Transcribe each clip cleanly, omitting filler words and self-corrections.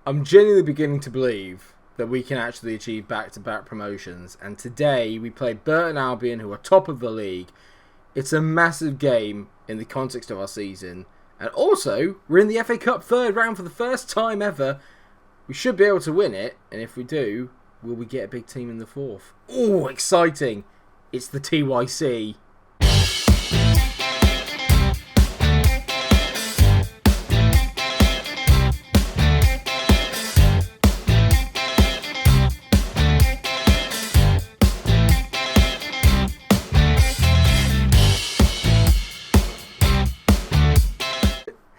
I'm genuinely beginning to believe that we can actually achieve back-to-back promotions. And today we played Burton Albion, who are top of the league. It's a massive game in the context of our season. And also, we're in the FA Cup third round for the first time ever. We should be able to win it. And if we do, will we get a big team in the fourth? Oh, exciting. It's the TYC.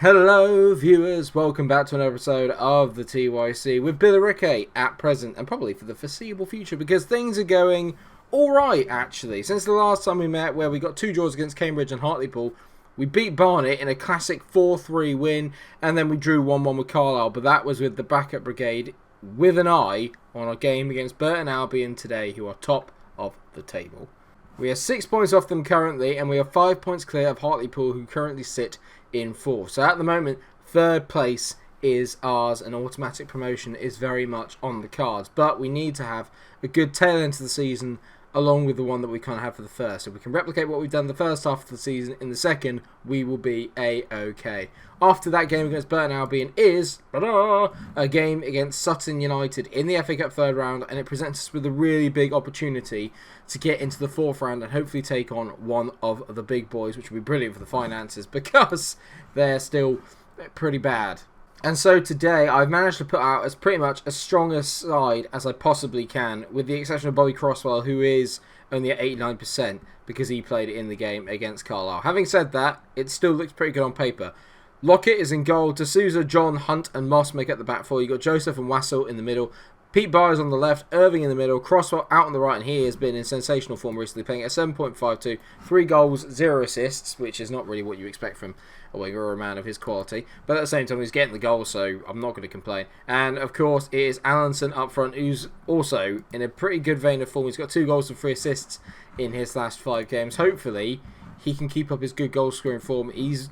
Hello viewers, welcome back to another episode of the TYC with Billy Rickey at present and probably for the foreseeable future because things are going alright actually. Since the last time we met where we got 2 draws against Cambridge and Hartlepool, we beat Barnet in a classic 4-3 win and then we drew 1-1 with Carlisle, but that was with the backup brigade with an eye on our game against Burton Albion today, who are top of the table. We are 6 points off them currently and we are 5 points clear of Hartlepool, who currently sit in 4th. So at the moment, 3rd place is ours and automatic promotion is very much on the cards. But we need to have a good tail end to the season along with the one that we kind of have for the first. If we can replicate what we've done the first half of the season in the second, we will be A-OK. After that game against Burton Albion is a game against Sutton Utd in the FA Cup third round, and it presents us with a really big opportunity to get into the 4th round and hopefully take on one of the big boys, which would be brilliant for the finances because they're still pretty bad. And so today I've managed to put out as pretty much as strong a side as I possibly can, with the exception of Bobby Crosswell, who is only at 89% because he played in the game against Carlisle. Having said that, it still looks pretty good on paper. Lockett is in goal. D'Souza, John, Hunt and Moss make up the back four. You've got Joseph and Wassell in the middle. Pete Byers on the left, Irving in the middle, Crosswell out on the right, and he has been in sensational form recently, playing at 7.52, 3 goals, 0 assists, which is not really what you expect from a winger or a man of his quality. But at the same time, he's getting the goals, so I'm not going to complain. And of course, it is Allenson up front, who's also in a pretty good vein of form. He's got 2 goals and 3 assists in his last 5 games. Hopefully, he can keep up his good goal-scoring form. He's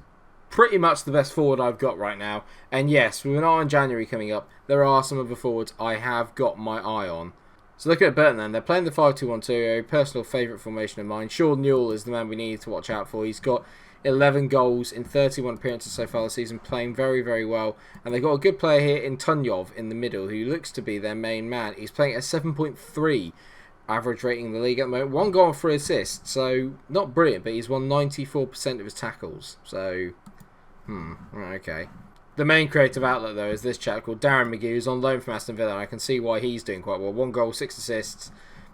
pretty much the best forward I've got right now. And yes, with an eye on January coming up, there are some other forwards I have got my eye on. So looking at Burton then, they're playing the 5-2-1-2, a personal favourite formation of mine. Sean Newell is the man we need to watch out for. He's got 11 goals in 31 appearances so far this season, playing very, very well. And they've got a good player here in Tunyov in the middle, who looks to be their main man. He's playing at 7.3 average rating in the league at the moment. 1 goal and 3 assists, so not brilliant, but he's won 94% of his tackles. So, okay. The main creative outlet, though, is this chap called Darren McGee, who's on loan from Aston Villa, and I can see why he's doing quite well. 1 goal, 6 assists,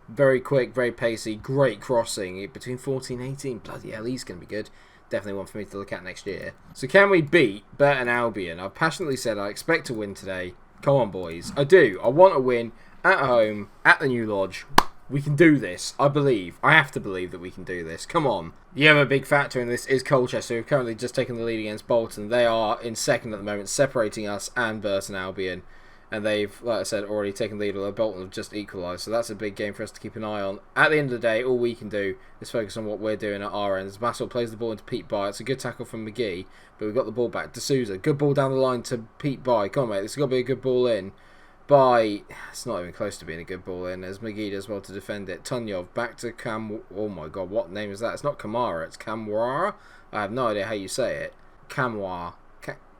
very quick, very pacey, great crossing, between 14 and 18. Bloody hell, he's going to be good. Definitely one for me to look at next year. So can we beat Burton Albion? I've passionately said I expect to win today. Come on, boys. I do. I want to win at home, at the New Lodge. We can do this. I believe. I have to believe that we can do this. Come on. The other big factor in this is Colchester, who've currently just taken the lead against Bolton. They are in second at the moment, separating us and Burton Albion. And they've, like I said, already taken the lead, although Bolton have just equalised. So that's a big game for us to keep an eye on. At the end of the day, all we can do is focus on what we're doing at our end. As Bassel plays the ball into Pete Bye. It's a good tackle from McGee, but we've got the ball back. D'Souza, good ball down the line to Pete Bye. Come on, mate. This has got to be a good ball in. Bye. It's not even close to being a good ball in, as McGee does well to defend it. Tunyov, back to oh my god, what name is that? It's not Kamara, it's Kamwara? I have no idea how you say it. Kamwa.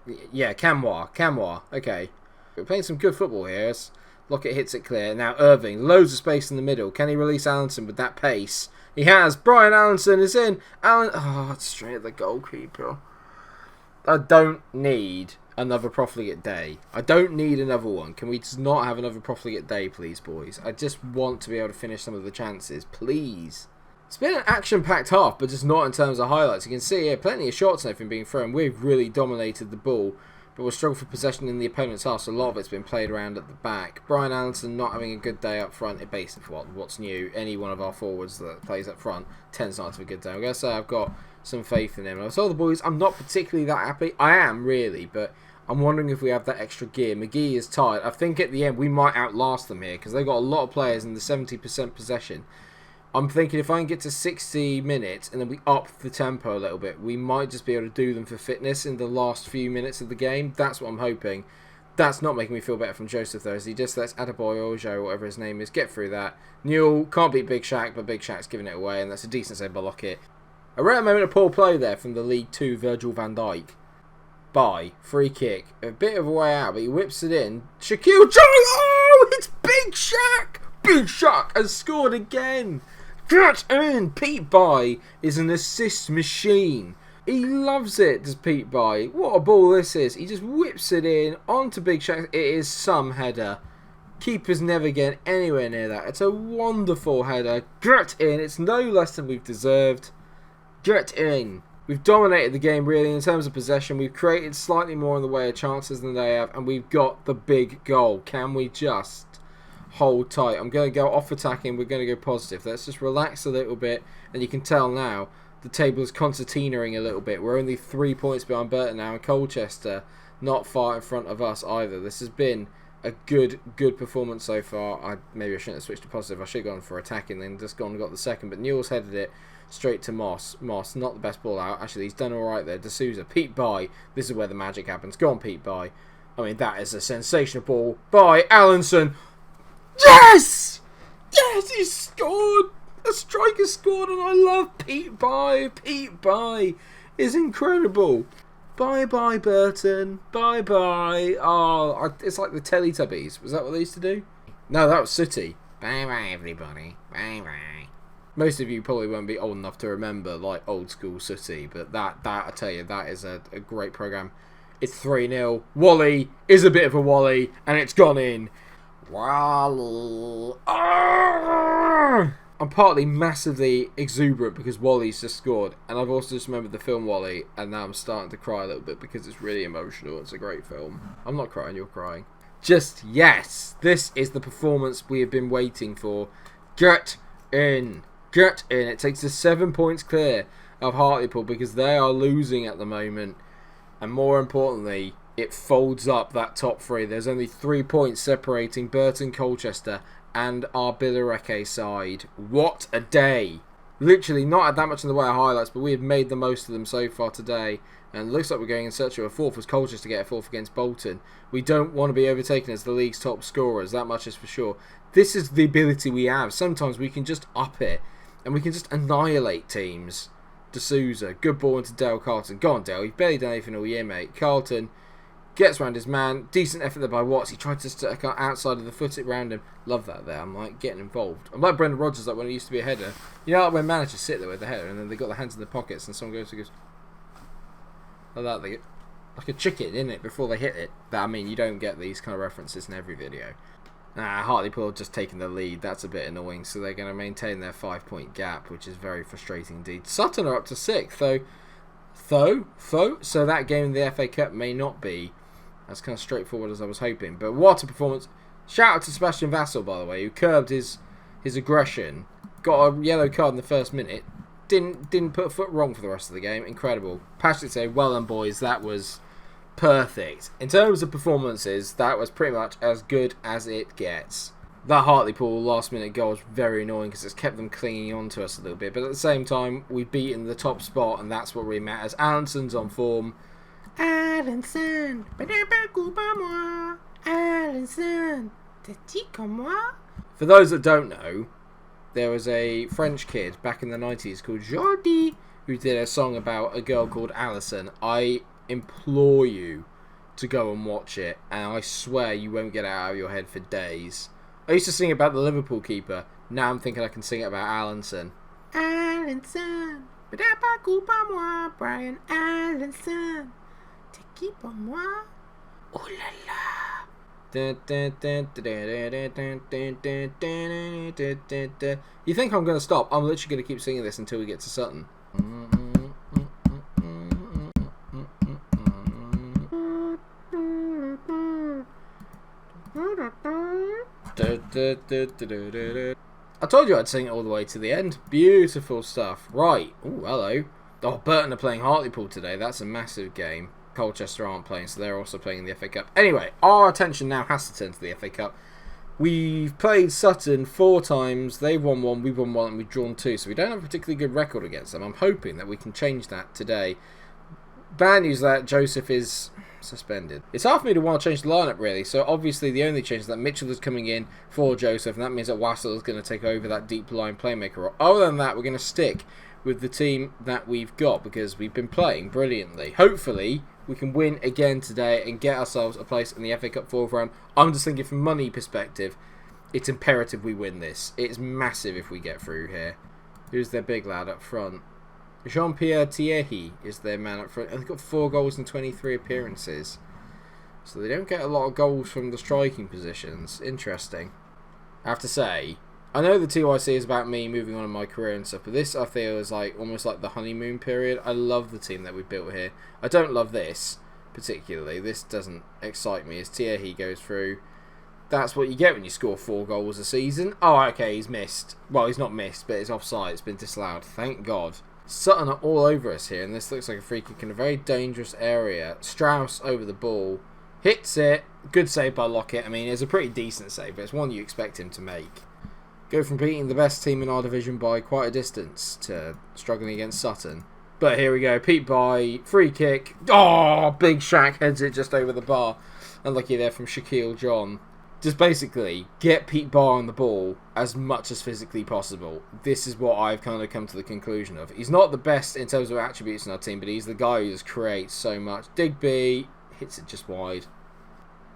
Kamwa. Okay. We're playing some good football here. Lockett hits it clear. Now Irving, loads of space in the middle. Can he release Allenson with that pace? He has. Brian Allenson is in. It's straight at the goalkeeper. I don't need another profligate day. I don't need another one. Can we just not have another profligate day, please, boys? I just want to be able to finish some of the chances, please. It's been an action-packed half, but just not in terms of highlights. You can see here plenty of shots and everything being thrown. We've really dominated the ball, but we're struggling for possession in the opponent's half, so a lot of it's been played around at the back. Brian Allenson not having a good day up front. It basically what's new. Any one of our forwards that plays up front tends not to have a good day. I'm going to say I've got some faith in him. And I told the boys I'm not particularly that happy. I am really, but I'm wondering if we have that extra gear. McGee is tired. I think at the end we might outlast them here because they've got a lot of players in the 70% possession. I'm thinking if I can get to 60 minutes and then we up the tempo a little bit, we might just be able to do them for fitness in the last few minutes of the game. That's what I'm hoping. That's not making me feel better from Joseph, though, as he just lets Adebayo or Joe, whatever his name is, get through that. Newell can't beat Big Shaq, but Big Shaq's giving it away, and that's a decent save by Lockett. A rare moment of poor play there from the League 2 Virgil van Dijk. By free kick. A bit of a way out, but he whips it in. Shaquille Joe! Oh, it's Big Shaq! Big Shaq has scored again! Get in! Pete By is an assist machine. He loves it, does Pete By. What a ball this is. He just whips it in onto Big Shaq. It is some header. Keeper's never getting anywhere near that. It's a wonderful header. Get in. It's no less than we've deserved. Get in. We've dominated the game, really, in terms of possession. We've created slightly more in the way of chances than they have, and we've got the big goal. Can we just hold tight? I'm going to go off attacking. We're going to go positive. Let's just relax a little bit, and you can tell now the table is concertinaing a little bit. We're only 3 points behind Burton now, and Colchester not far in front of us either. This has been a good performance so far. Maybe I shouldn't have switched to positive. I should have gone for attacking, then just gone and got the second. But Newell's headed it straight to Moss. Moss, not the best ball out. Actually, he's done all right there. D'Souza, Pete By. This is where the magic happens. Go on, Pete By. I mean, that is a sensational ball by Allinson. Yes! Yes, he scored! A striker scored, and I love Pete By. Pete By is incredible. Bye-bye, Burton. Bye-bye. Oh, it's like the Teletubbies. Was that what they used to do? No, that was Sooty. Bye-bye, everybody. Bye-bye. Most of you probably won't be old enough to remember, like, old-school Sooty, but that I tell you, that is a great programme. It's 3-0. Wally is a bit of a Wally, and it's gone in. Wally. Ah! I'm partly massively exuberant because Wally's just scored, and I've also just remembered the film Wally, and now I'm starting to cry a little bit because it's really emotional. It's a great film. I'm not crying, you're crying. Just yes, this is the performance we have been waiting for. Get in. Get in. It takes us 7 points clear of Hartlepool because they are losing at the moment, and more importantly, it folds up that top three. There's only 3 points separating Burton, Colchester, and our Billericay side. What a day. Literally not had that much in the way of highlights, but we have made the most of them so far today. And it looks like we're going in search of a fourth as Colchester get a fourth against Bolton. We don't want to be overtaken as the league's top scorers, that much is for sure. This is the ability we have. Sometimes we can just up it, and we can just annihilate teams. D'Souza, good ball into Dale Carlton. Go on, Dale, you've barely done anything all year, mate. Carlton gets round his man. Decent effort there by Watts. He tried to stick outside of the foot it round him. Love that there. I'm like getting involved. I'm like Brendan Rodgers, like when it used to be a header. You know, like when managers sit there with the header and then they got their hands in their pockets and someone goes like that. They get like a chicken, isn't it, before they hit it. That, I mean, you don't get these kind of references in every video. Hartlepool have just taken the lead. That's a bit annoying. So they're going to maintain their 5 point gap, which is very frustrating indeed. Sutton are up to 6th, though. So that game in the FA Cup may not be as kind of straightforward as I was hoping. But what a performance. Shout out to Sebastian Vassell, by the way, who curbed his aggression. Got a yellow card in the first minute. Didn't put a foot wrong for the rest of the game. Incredible. Passionately say, well done, boys. That was perfect. In terms of performances, that was pretty much as good as it gets. That Hartlepool last minute goal was very annoying because it's kept them clinging on to us a little bit. But at the same time, we've beaten the top spot, and that's what really matters. Allinson's on form. Allinson, Allinson, t'es comme moi. For those that don't know, there was a French kid back in the 90s called Jordi who did a song about a girl called Alison. I implore you to go and watch it, and I swear you won't get it out of your head for days. I used to sing about the Liverpool keeper. Now I'm thinking I can sing it about Allinson. Allinson, Brian Allinson. T'es pour moi? Oh la la. You think I'm going to stop? I'm literally going to keep singing this until we get to Sutton. I told you I'd sing it all the way to the end. Beautiful stuff. Right. Oh, hello. Oh, Burton are playing Hartlepool today. That's a massive game. Colchester aren't playing, so they're also playing in the FA Cup. Anyway, our attention now has to turn to the FA Cup. We've played Sutton 4 times. They've won 1, we've won 1, and we've drawn 2. So we don't have a particularly good record against them. I'm hoping that we can change that today. Bad news that Joseph is suspended. It's hard for me to want to change the lineup, really. So obviously the only change is that Mitchell is coming in for Joseph, and that means that Wassel is going to take over that deep line playmaker role. Other than that, we're going to stick with the team that we've got because we've been playing brilliantly. Hopefully, we can win again today and get ourselves a place in the FA Cup fourth round. I'm just thinking from money perspective, it's imperative we win this. It's massive if we get through here. Who's their big lad up front? Jean-Pierre Thierry is their man up front. And they've got 4 goals in 23 appearances. So they don't get a lot of goals from the striking positions. Interesting. I have to say, I know the TYC is about me moving on in my career and stuff, but this I feel is like almost like the honeymoon period. I love the team that we built here. I don't love this particularly. This doesn't excite me as Thierry goes through. That's what you get when you score 4 goals a season. Oh, okay, he's missed. Well, he's not missed, but it's offside. It's been disallowed. Thank God. Sutton are all over us here, and this looks like a free kick in a very dangerous area. Strauss over the ball. Hits it. Good save by Lockett. I mean, it's a pretty decent save, but it's one you expect him to make. Go from beating the best team in our division by quite a distance to struggling against Sutton. But here we go. Pete by free kick. Oh, Big Shaq heads it just over the bar. Unlucky there from Shaquille John. Just basically get Pete Barr on the ball as much as physically possible. This is what I've kind of come to the conclusion of. He's not the best in terms of attributes in our team, but he's the guy who just creates so much. Digby hits it just wide.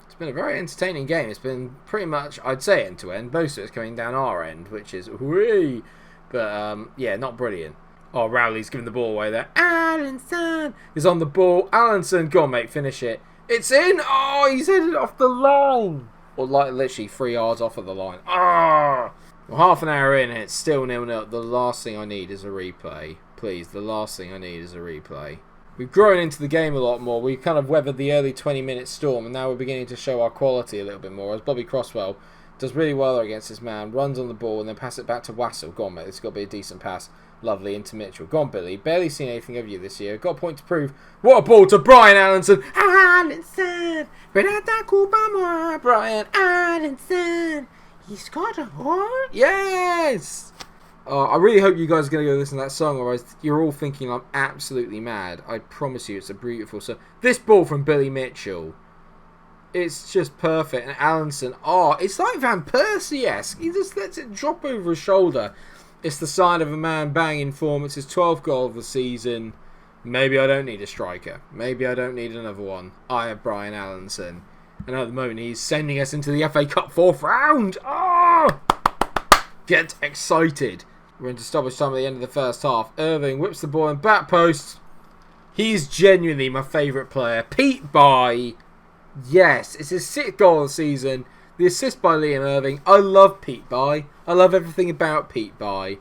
It's been a very entertaining game. It's been pretty much, I'd say, end to end. Most of it's coming down our end, which is whee. But yeah, not brilliant. Oh, Rowley's giving the ball away there. Allenson is on the ball. Allenson, go on, mate, finish it. It's in. Oh, he's headed off the line. Or like literally 3 yards off of the line. Ah! Well, half an hour in and it's still 0-0. The last thing I need is a replay. Please, the last thing I need is a replay. We've grown into the game a lot more. We've kind of weathered the early 20-minute storm, and now we're beginning to show our quality a little bit more. As Bobby Crosswell does really well against his man, runs on the ball and then pass it back to Wassel. Go on, mate. It's got to be a decent pass. Lovely into Mitchell. Go on, Billy. Barely seen anything of you this year. Got a point to prove. What a ball to Brian Allenson. Allenson. Brian Allenson. He's got a heart. Yes. I really hope you guys are going to go listen to that song, or you're all thinking I'm absolutely mad. I promise you it's a beautiful song. This ball from Billy Mitchell. It's just perfect. And Allenson. Oh, it's like Van Persie-esque. He just lets it drop over his shoulder. It's the sign of a man banging form. It's his 12th goal of the season. Maybe I don't need a striker. Maybe I don't need another one. I have Brian Allenson. And at the moment, he's sending us into the FA Cup fourth round. Oh! Get excited. We're into stoppage time at the end of the first half. Irving whips the ball in back post. He's genuinely my favourite player. Pete By. Yes, it's his 6th goal of the season. The assist by Liam Irving. I love Pete By. I love everything about Pete By.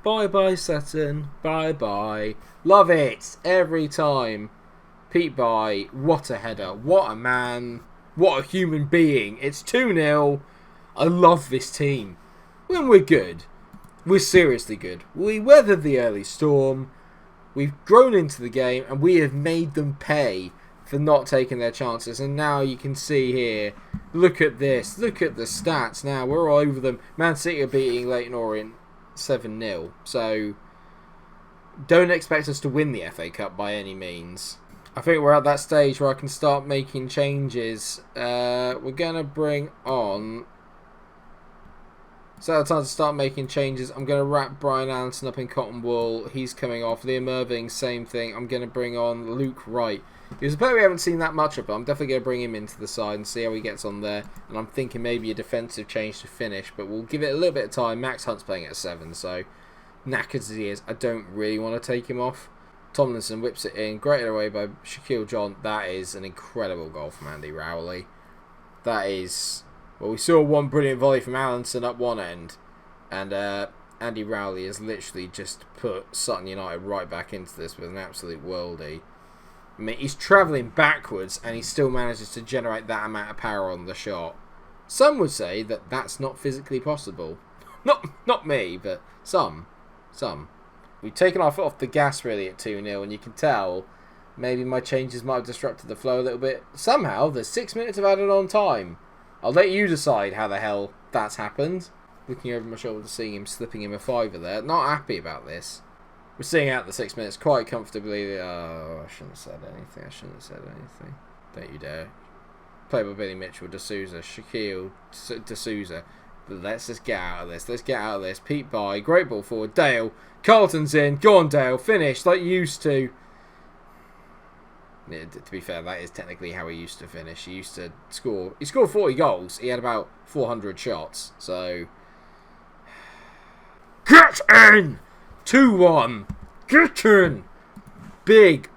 Bye-bye, Sutton. Bye-bye. Love it. Every time. Pete By. What a header. What a man. What a human being. It's 2-0. I love this team. When we're good, we're seriously good. We weathered the early storm. We've grown into the game. And we have made them pay for not taking their chances. And now you can see here, look at this, look at the stats now, we're all over them. Man City are beating Leyton Orient 7-0, so don't expect us to win the FA Cup by any means. I think we're at that stage where I can start making changes. We're going to bring on, so it's time to start making changes. I'm going to wrap Brian Allenson up in cotton wool. He's coming off. Liam Irving, same thing. I'm going to bring on Luke Wright. He was a player we haven't seen that much of, but I'm definitely going to bring him into the side and see how he gets on there. And I'm thinking maybe a defensive change to finish, but we'll give it a little bit of time. Max Hunt's playing at 7, so knackered as he is, I don't really want to take him off. Tomlinson whips it in, grated away by Shaquille John. That is an incredible goal from Andy Rowley. That is... Well, we saw one brilliant volley from Allenson up one end, and Andy Rowley has literally just put Sutton United right back into this with an absolute worldie. I mean, he's travelling backwards and he still manages to generate that amount of power on the shot. Some would say that that's not physically possible. Not me, but some. We've taken our foot off the gas really at 2-0, and you can tell maybe my changes might have disrupted the flow a little bit. Somehow, there's 6 minutes of added on time. I'll let you decide how the hell that's happened. Looking over my shoulder, seeing him slipping him a fiver there. Not happy about this. We're seeing out the 6 minutes quite comfortably. Oh, I shouldn't have said anything. Don't you dare. Played by Billy Mitchell, D'Souza, Shaquille D'Souza. But let's just get out of this. Pete by, great ball forward. Dale. Carlton's in. Go on, Dale. Finish like you used to. Yeah, to be fair, that is technically how he used to finish. He used to score. He scored 40 goals. He had about 400 shots. So. Get in! 2-1. Get in! Big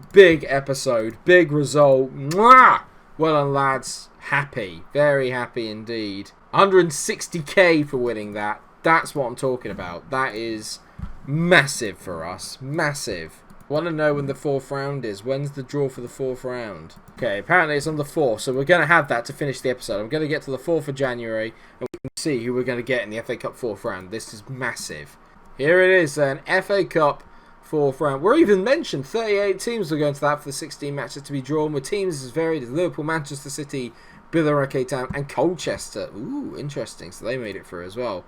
episode. Big result. Mwah! Well done, lads. Happy. Very happy indeed. 160k for winning that. That's what I'm talking about. That is massive for us. Massive. Want to know when the 4th round is. When's the draw for the 4th round? Okay, apparently it's on the 4th, so we're going to have that to finish the episode. I'm going to get to the 4th of January, and we can see who we're going to get in the FA Cup 4th round. This is massive. Here it is then, FA Cup 4th round. We're even mentioned 38 teams will go into that for the 16 matches to be drawn, with teams as varied as Liverpool, Manchester City, Billericay Town, and Colchester. Ooh, interesting. So they made it through as well.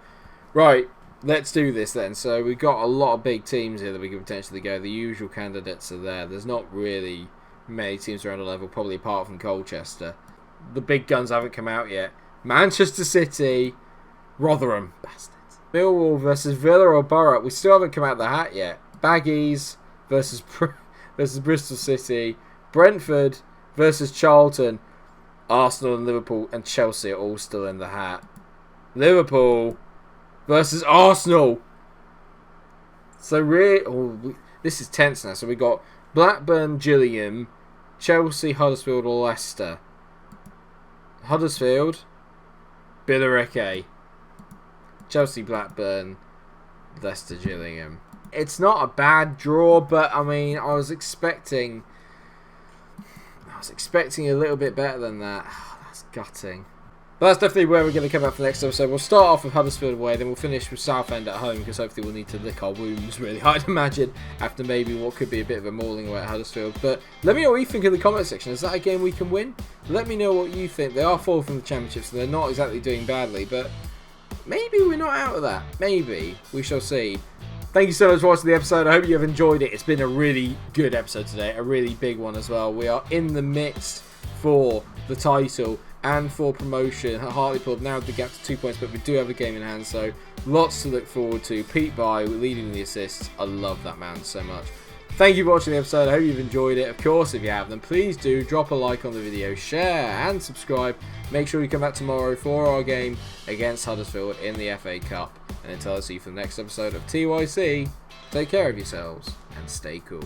Right, let's do this then. So we've got a lot of big teams here that we could potentially go. The usual candidates are there. There's not really many teams around the level, probably apart from Colchester. The big guns haven't come out yet. Manchester City, Rotherham, bastards. Millwall versus Villa or Borough. We still haven't come out the hat yet. Baggies versus Bristol City. Brentford versus Charlton. Arsenal and Liverpool and Chelsea are all still in the hat. Liverpool versus Arsenal. So really, this is tense now. So we got Blackburn, Gillingham, Chelsea, Huddersfield or Leicester. Huddersfield, Billericay, Chelsea, Blackburn, Leicester, Gillingham. It's not a bad draw, but I mean, I was expecting a little bit better than that. Oh, that's gutting. But that's definitely where we're going to come out for the next episode. We'll start off with Huddersfield away, then we'll finish with Southend at home, because hopefully we'll need to lick our wounds really, I'd imagine, after maybe what could be a bit of a mauling away at Huddersfield. But let me know what you think in the comment section. Is that a game we can win? Let me know what you think. They are 4th from the Championship, so they're not exactly doing badly, but maybe we're not out of that. Maybe. We shall see. Thank you so much for watching the episode. I hope you have enjoyed it. It's been a really good episode today. A really big one as well. We are in the midst for the title and for promotion. Hartlepool have narrowed the gap to 2 points, but we do have a game in hand, so lots to look forward to. Pete by leading the assists. I love that man so much. Thank you for watching the episode. I hope you've enjoyed it. Of course, if you have, then please do drop a like on the video, share and subscribe. Make sure you come back tomorrow for our game against Huddersfield in the FA Cup. And until I see you for the next episode of TYC, take care of yourselves and stay cool.